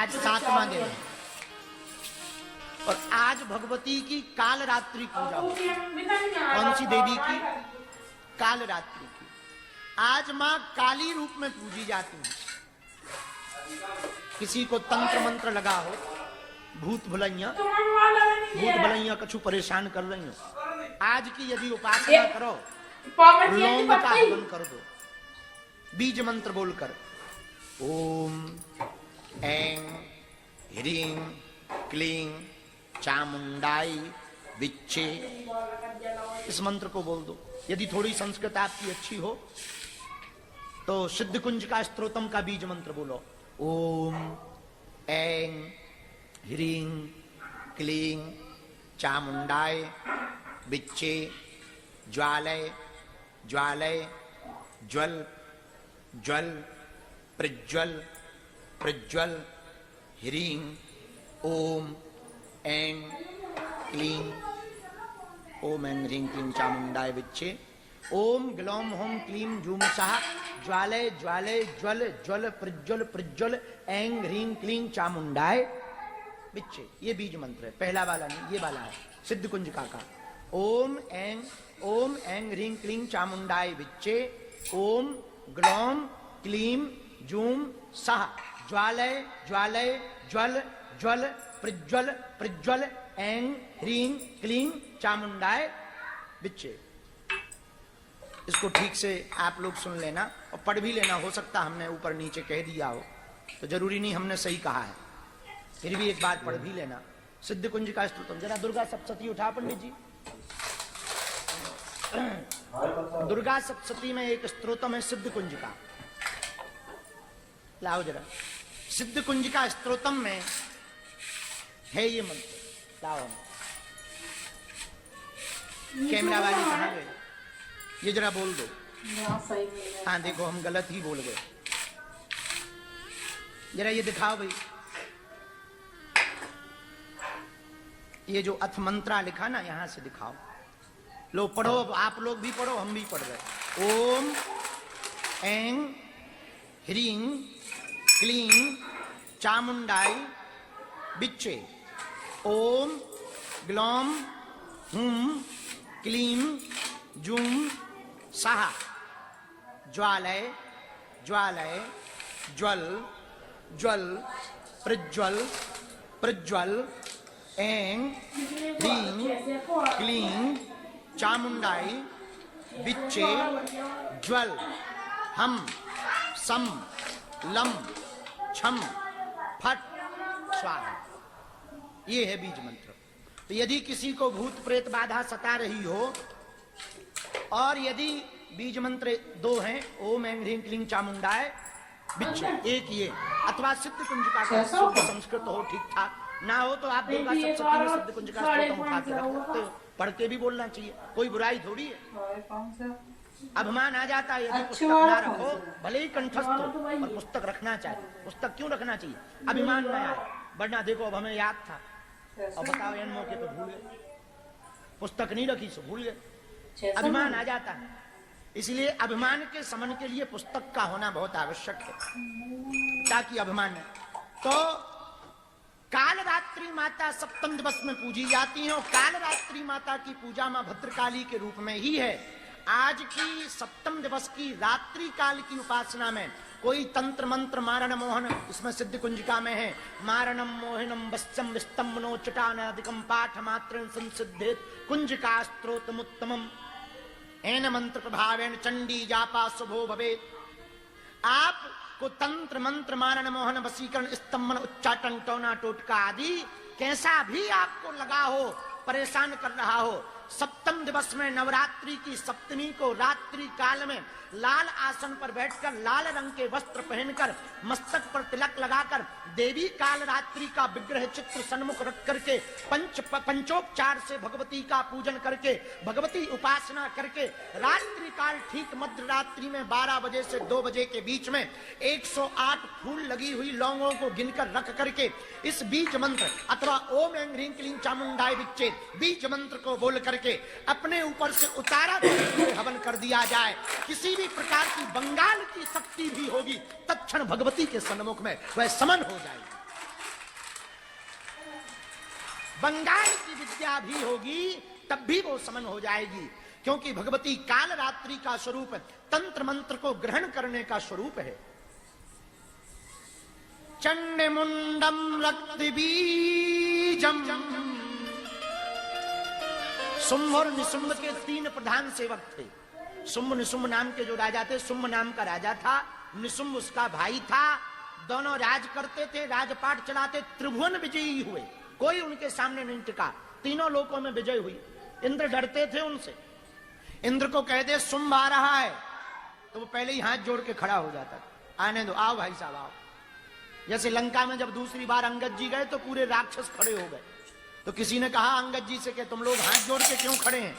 आज 7वां दिन है और आज भगवती की काल रात्रि पूजा होती है। कौन सी देवी की? काल रात्रि की। आज मां काली रूप में पूजी जाती है। किसी को तंत्र मंत्र लगा हो, भूत भुलैया कछु परेशान कर रही हो, आज की यदि उपासना करो, लौंग का हवन कर दो, बीज मंत्र बोलकर ओम ऐं ह्रीं क्लीं चामुंडाई विच्चे, इस मंत्र को बोल दो। यदि थोड़ी संस्कृत आपकी अच्छी हो तो सिद्ध कुंज का स्तोत्रम का बीज मंत्र बोलो। ओम ऐं ह्रीं क्लीं चामुंडाय विच्चे ज्वालय ज्वालय ज्वल ज्वल प्रज्वल प्रज्वल ह्रीं ओम ऐं क्लीं ओम ऐं ह्रीं क्लीं चामुंडाय विच्चे ओम ग्लौम होम क्लीं जूम सहा ज्वालय ज्वालय ज्वल ज्वल प्रज्वल प्रज्वल ऐं ह्रीं क्लीं चामुंडाय विच्चे। ये बीज मंत्र है, पहला वाला नहीं, ये वाला है सिद्ध कुंज का। ओम ऐं ह्रीं क्लीं चामुंडाय विच्चे ओम ग्लौम क्लीं जूम सहा ज्वालय ज्वालय ज्वल ज्वल प्रज्वल प्रज्वल ऐं ह्रीं क्लीं चामुंडाय विच्चे। इसको ठीक से आप लोग सुन लेना और पढ़ भी लेना। हो सकता हमने ऊपर नीचे कह दिया हो तो जरूरी नहीं हमने सही कहा है, फिर भी एक बार पढ़ भी लेना। सिद्ध कुंज का स्तोत्रम। जरा दुर्गा सप्तशती उठा पंडित जी। दुर्गा सप्तशती में एक स्तोत्रम है सिद्ध कुंज का, लाओ जरा। सिद्ध कुंज का स्तोत्रम में है ये मंत्र, लाओ। कैमरा वाली कहां गए? ये जरा बोल दो। हाँ देखो हम गलत ही बोल गए, जरा ये दिखाओ भाई। ये जो अथ मंत्रा लिखा ना, यहां से दिखाओ। लो पढ़ो, आप लोग भी पढ़ो, हम भी पढ़ रहे। ओम ऐं ह्रीं क्लीं चामुंडाई विच्चे ओम ग्लौम हुम क्लीं जूम सहा ज्वालय ज्वालय ज्वल ज्वल प्रज्वल प्रज्वल ऐं ह्रीं क्लीं चामुंडाई विच्चे ज्वल हम सम लम छम फट स्वाहा। ये है बीज मंत्र। तो यदि किसी को भूत प्रेत बाधा सता रही हो और यदि बीज मंत्र दो हैं, ओम ऐं ह्रीं क्लीं चामुंडाय विच्चे, एक ये, अथवा सिद्ध कुंज का शुद्ध संस्कृत हो ठीक ठाक ना हो तो आप दुर्गा सप्तशती में सिद्ध कुंज का स्तोत्रम उठा के रख सकते हो, पढ़ के भी बोलना चाहिए, कोई बुराई थोड़ी है। अभिमान आ जाता है यदि पुस्तक ना रखो, भले ही कंठस्थ हो और पुस्तक रखना चाहिए। पुस्तक क्यों रखना चाहिए? अभिमान न आए, वरना देखो अब हमें याद था और बताओ इन मौके पे भूल गए, पुस्तक नहीं रखी सो भूल गए। अभिमान आ जाता है, इसलिए अभिमान के समन के लिए पुस्तक का होना बहुत आवश्यक है, ताकि अभिमान है। तो काल रात्रि माता सप्तम दिवस में पूजी जाती है और काल रात्रि माता की पूजा मां भद्रकाली के रूप में ही है। आज की सप्तम दिवस की रात्रि काल की उपासना में कोई तंत्र मंत्र मारण मोहन, इसमें सिद्ध कुंजिका में है, मारणम मोहनम वस्यम विस्तम्भनो चटानादिकम पाठ मात्र संसिद्धेत कुंजिका स्तोत्रमुत्तमम एन मंत्र प्रभावेन चंडी जापा शुभो भवेत। आपको तंत्र मंत्र मारण मोहन वसीकरण स्तंभन उच्चाटन टोना टोटका आदि कैसा भी आपको लगा हो, परेशान कर रहा हो, सप्तम दिवस में नवरात्रि की सप्तमी को रात्रि काल में लाल आसन पर बैठकर लाल रंग के वस्त्र पहनकर मस्तक पर तिलक लगाकर देवी काल रात्रि का विग्रह चित्र सन्मुख रख करके पंचोपचार से भगवती का पूजन करके भगवती उपासना करके रात्रि काल ठीक मध्य रात्रि में 12 बजे से 2 बजे के बीच में 108 फूल लगी हुई लौंगों को गिनकर रख करके इस बीज मंत्र अथवा ओम ऐं ह्रीं क्लीं चामुंडाय विच्चे बीज मंत्र को बोल करके अपने ऊपर से उतारा हवन कर दिया जाए। किसी भी प्रकार की बंगाल की शक्ति भी होगी तत्क्षण भगवती के सन्मुख में वह समन हो जाएगी। बंगाल की विद्या भी होगी तब भी वो समन हो जाएगी, क्योंकि भगवती काल रात्रि का स्वरूप तंत्र मंत्र को ग्रहण करने का स्वरूप है। चंडमुंडम रक्तबीजम, शुंभ और निशुंभ के 3 प्रधान सेवक थे। शुंभ निशुंभ नाम के जो राजा थे, शुंभ नाम का राजा था, निशुंभ उसका भाई था। दोनों राज करते थे, राजपाट चलाते, त्रिभुवन विजयी हुए, कोई उनके सामने नहीं टिका, तीनों लोकों में विजय हुई। इंद्र डरते थे उनसे। इंद्र को कहते शुंभ आ रहा है तो वो पहले ही हाथ जोड़ के खड़ा हो जाता, आने दो, आओ भाई साहब आओ। जैसे लंका में जब दूसरी बार अंगद जी गए तो पूरे राक्षस खड़े हो गए, तो किसी ने कहा अंगद जी से कि तुम लोग हाथ जोड़ के क्यों खड़े हैं?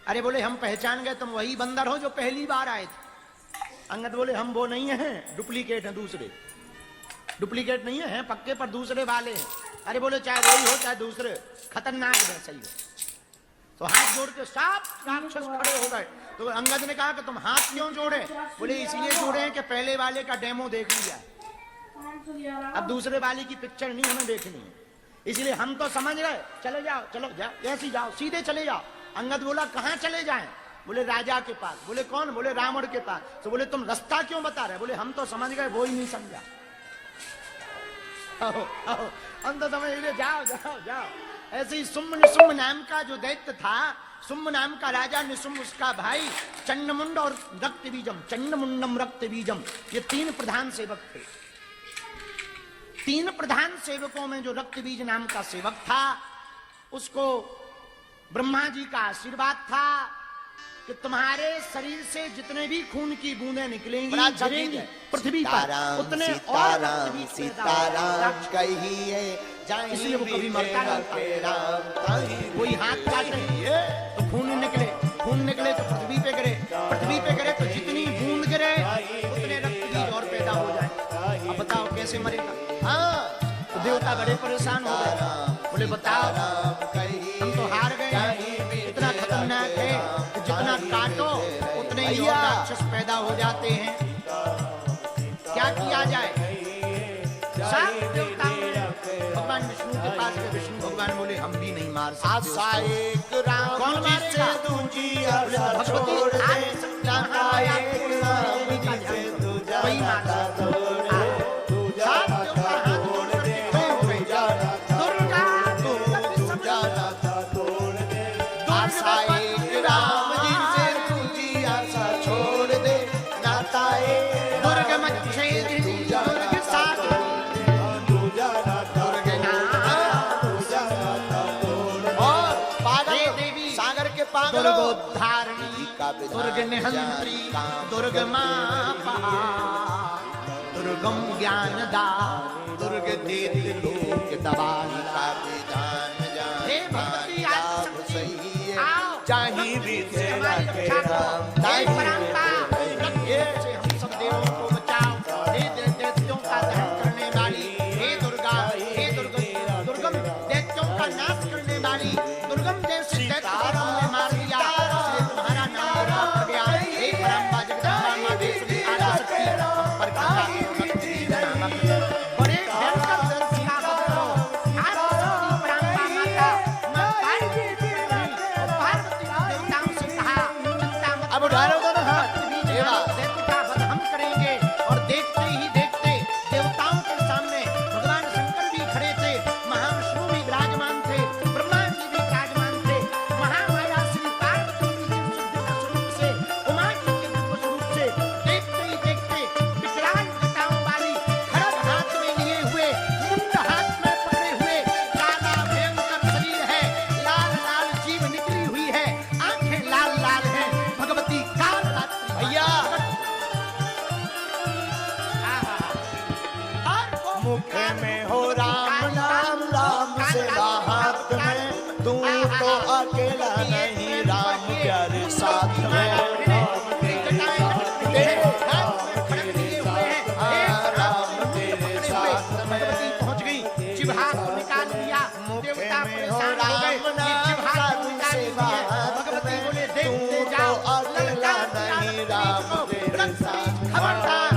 अरे बोले हम पहचान गए, तुम वही बंदर हो जो पहली बार आए थे। अंगद बोले हम वो नहीं हैं, डुप्लीकेट हैं, दूसरे डुप्लीकेट नहीं है, पक्के पर दूसरे वाले हैं। अरे बोले चाहे वही हो चाहे दूसरे, खतरनाक है, सही है। तो हाथ जोड़ के सब राक्षस खड़े हो गए। तो अंगद ने कहा कि तुम हाथ क्यों जोड़े? बोले इसलिए जोड़े हैं कि पहले वाले का डेमो देख लिया, अब दूसरे वाले की पिक्चर नहीं हमें देखनी है, इसलिए हम तो समझ गए, चले जाओ, चलो जाओ, ऐसे जाओ, सीधे चले जाओ। अंगद बोला कहां चले जाएं? बोले राजा के पास। बोले कौन? बोले रावण के पास। तो बोले तुम रास्ता क्यों बता रहे? बोले हम तो समझ गए, वो ही नहीं समझा। हम तो समझ गए, जाओ जाओ जाओ। ऐसे ही शुंभ निशुंभ नाम का जो दैत्य था, शुंभ नाम का राजा, निशुंभ उसका भाई, चंडमुंड और रक्तबीजम, चंडमुंडम रक्तबीजम, ये 3 प्रधान सेवक थे। 3 प्रधान सेवकों में जो रक्तबीज नाम का सेवक था, उसको ब्रह्मा जी का आशीर्वाद था कि तुम्हारे शरीर से जितने भी खून की बूंदें निकलेंगी गिरेंगी पृथ्वी पर, उतने और सीताराम कहिए, इसलिए वो कभी मरता नहीं। कोई हाथ काटे तो खून निकले तो पृथ्वी पे गिरे, पृथ्वी पे गिरे तो जितनी बूंद गिरे उतने रक्तबीज और पैदा हो जाए। अब बताओ कैसे मरेगा? हाँ, तो देवता बड़े परेशान हो गए, बोले बताओ हम तो हार गए, इतना खतरनाक है कि जितना काटो उतने ही और राक्षस पैदा हो जाते हैं, क्या किया जाए? सब देवता भगवान विष्णु के पास गए। विष्णु भगवान बोले हम भी नहीं मार सकते। कौन मारेगा? भगवती वही मार सकते। दुर्गोद्धारिणी, दुर्ग निहंत्री, दुर्ग मापा, दुर्गम ज्ञानदा, दुर्ग देती लोक दवाई का विधान जान। हे भगवती आदिशक्ति, आओ चाहे भी तेरा के राम, हे परंपा, से हम सब देवों को बचाओ, हे दैत्यों का दहन करने वाली, हे दुर्गा, हे दुर्गम दैत्यों का नाश करने वाली, दुर्गम जैसे दैत्य को मार दिया, इसलिए तुम्हारा नाम रखा गया। हे परंपा जगदम्बा मां देवी आदिशक्ति, हम पर कृपा करो। बड़े भयंकर दर्श का बदलो, आदिशक्ति परंपा माता मां पार्वती देवताओं से कहा चिंता मत, अब उठाओ दोनों हाथ, दैत्य का वध हम करेंगे। और देखते ही देखते देवताओं के सामने भगवान शंकर भी खड़े थे, महाविष्णु भी विराजमान थे, ब्रह्मा जी भी विराजमान थे, महामाया श्री पार्वती जी शुद्ध स्वरूप से, उमा जी के दिव्य स्वरूप से, देखते ही देखते विकराल जटाओं वाली, खड़ग हाथ में लिए हुए, मुंड हाथ में पकड़े हुए, काला भयंकर शरीर है, लाल लाल जीभ निकली हुई है, आंखें लाल लाल हैं, भगवती काल रात्रि भैया मुख में हो राम नाम, राम से हाथ में, तू तो अकेला नहीं, राम प्यारे साथ में। भगवती पहुंच गई, जिह्वा को निकाल दिया, देवता परेशान हो गए, जिह्वा को निकाल दिया। भगवती बोले देखते जाओ, अकेला नहीं, राम तेरे साथ। खबरदार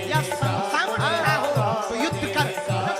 या सामने हो तो युद्ध कर।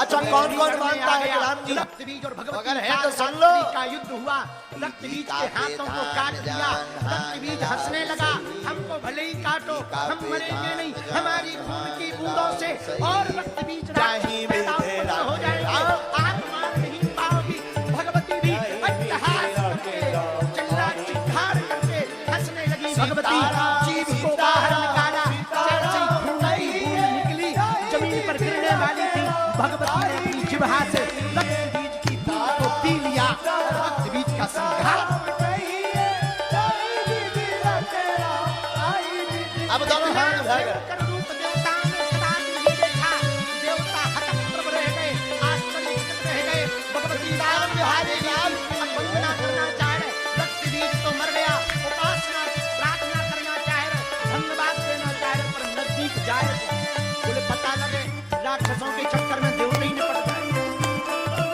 अच्छा कौन कौन रण में मानता आ है गया। राम जी? रक्त बीज और भगवती अगर है तो सुन लो। का युद्ध हुआ, रक्त बीज के हाथों को काट दिया। रक्त बीज हंसने लगा, हमको भले ही काटो, हम मरेंगे नहीं, हमारी खून की बूंदों से और रक्त बीज जाहि पैदा विधे हो जाएंगे। आप मान नहीं पाओगी, भगवती भी अट्टहास करके, चिल्ला चिल्लाड़ करके हंसने लगी। भगवती जीभ को बाहर निकाला, जैसे ही खून की बूंद निकली, जमीन पर गिरने वाली थी, भगवती ने अपनी जिह्वा से रक्त बीज की बूंद को पी लिया। रक्त बीज का संघार। अब दोनों हाथ उठाकर भयंकर रूप देवताओं ने कदापि नहीं देखा। देवता हतप्रभ रह गए, आश्चर्यचकित रह गए। भगवती राम बिहारी लाल अब वंदना करना चाह रहे, रक्त बीज तो मर गया, उपासना प्रार्थना करना चाह रहे, धन्यवाद देना चाह रहे, पर नजदीक जाए बोले पता लगे राक्षसों के चक्कर में देवता ही निपट जाए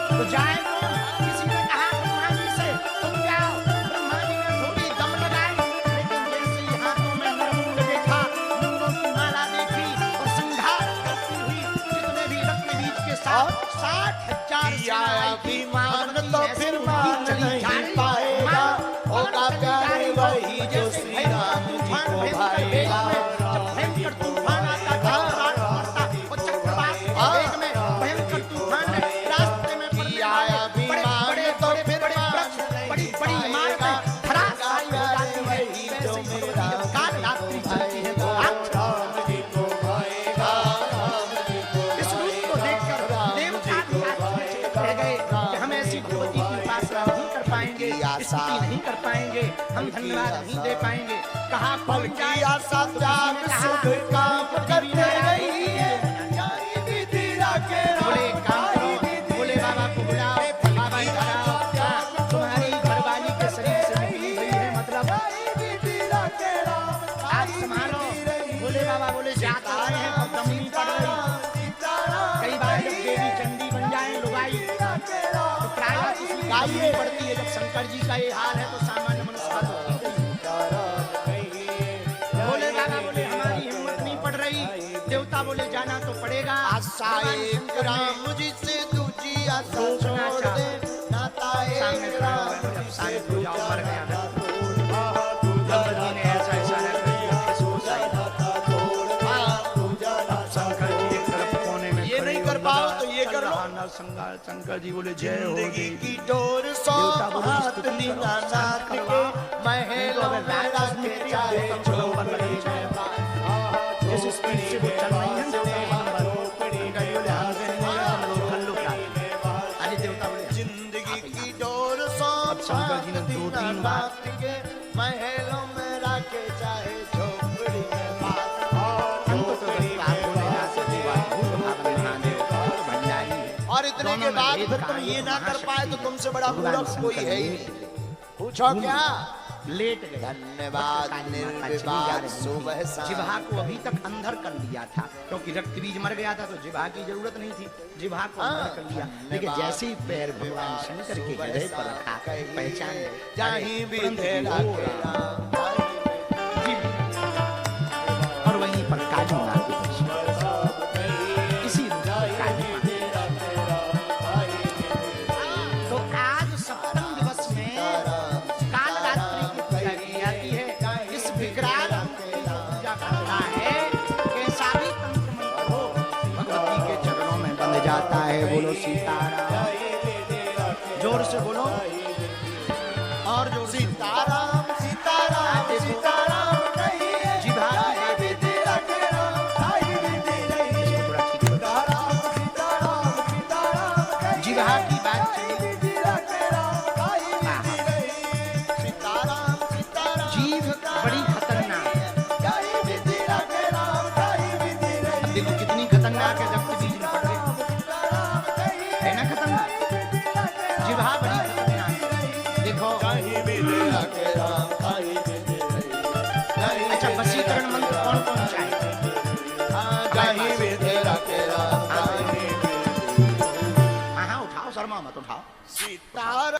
तो जाए कौन? किसी ने कहा ब्रह्मा जी से तुम जाओ। ब्रह्मा जी ने थोड़ी दम लगाई, लेकिन जैसे ही हाथों में नरमुंड देखा, मूंगों की माला देखी और संघार करती हुई जितने भी रक्त बीज के साथ 60,000 सेनाएं थी, अभिमान भगवती तो ऐसी फिर उनकी मान चली नहीं जा रही, पाएगा। मान होगा और चली जा प्यारे रही, वही जो जैसे श्री भयंकर राम जी तूफान, को भयंकर वेग भाएगा। में, जब भयंकर तूफान आता था, चक्रवात पड़ता और चक्रवात के वेग में भयंकर तूफान ने रास्ते में पड़ने वाले बड़े बड़े वृक्ष, बड़ी बड़ी इमारतें धराशायी हो जाती हैं। वैसे ही भगवती जब काल रात्रि चलती है तो इस रूप को देखकर देवता भी आश्चर्यचकित रह गए कि हम ऐसी भगवती की उपासना नहीं कर पाएंगे, स्तुति नहीं कर पाएंगे, हम धन्यवाद नहीं दे पाएंगे। कहा कौन जाए? आशा त्याग शुभ काम करते रहिए। बोले काम करो, बोले बाबा को बुलाओ, बाबा इधर आओ। हाँ, तुम्हारी घरवाली के शरीर से निकली हुई है, मतलब आप संभालो। बोले बाबा, बोले जाते आए हैं, अब दम नहीं पड़ रही। कई बार जब देवी चंडी बन जाए लुगाई तो प्रायः किसी की दम नहीं पड़ती है। जब शंकर जी का ये हाल है तो सामान्य मनुष्य का तो ठीक ही है। बोले बाबा, बोले हमारी हिम्मत नहीं पड़ रही। देवता बोले जाना तो पड़ेगा। आशा एक राम जी से दूजी आशा सोचना छोड़ दे। नाता सामने एक खड़ा राम हुआ है, जब जी सारे से हो जाओ, मर गया ना। दूजा भगवती ने ऐसा इशारा कर दिया, खिसको सा ही। शंकर जी एक तरफ कोने में ये खड़े नहीं और कर पाओ लगा तो ये चल कर लो। रहा नरसंहार। शंकर जी बोले जय हो जिंदगी देवी। की डोर सौ देवता बोले हाथ स्तुति करो, दीनानाथ शांत के करवाओ। महलों में राक्षस रख मिट्टी चाहे को तब गोलंबर लगे चाहे जिस स्पीड से वो चल रही है गोलंबर, शंकर जी बोले हमसे नहीं होगा, हम लोग खल्लू का। अरे देवता बोले जिंदगी की डोर सौ अब शंकर जी ने हाथ 2-3 बार दीनानाथ के महलों में रखे चाहे झोपड़ी में बात। अंत तो बस बात बोले ना सच्ची बात, भूत भावने महादेव तो भंडारी है। और इतने के बाद फिर तुम ये ना कर पाए तो तुमसे बड़ा मूर्ख कोई है ही नहीं। पूछो क्या? लेट गए। धन्यवाद निर्विवाद सुबह शाम। जिह्वा को अभी तक अंधर कर लिया था, क्योंकि रक्त बीज मर गया था तो जिह्वा की जरूरत नहीं थी, जिह्वा को अंधर कर लिया। लेकिन जैसे ही पैर भगवान शंकर के हृदय पर रखा, पहचान गए। जाहि विधे और वहीं पर काली माँ के दर्शन, इसी रूप में काली माँ। तो आज सप्तम दिवस में काल रात्रि की पूजा की जाती है। इस विकराल रूप की पूजा करता है, कैसा भी तंत्र मंत्र हो भगवती के चरणों में बंध जाता है। बोलो सीताराम, जोर से बोलो और जोर से। सीताराम सीताराम सीताराम कहिए। जिह्वा की बात इसको थोड़ा ठीक करो। जिह्वा की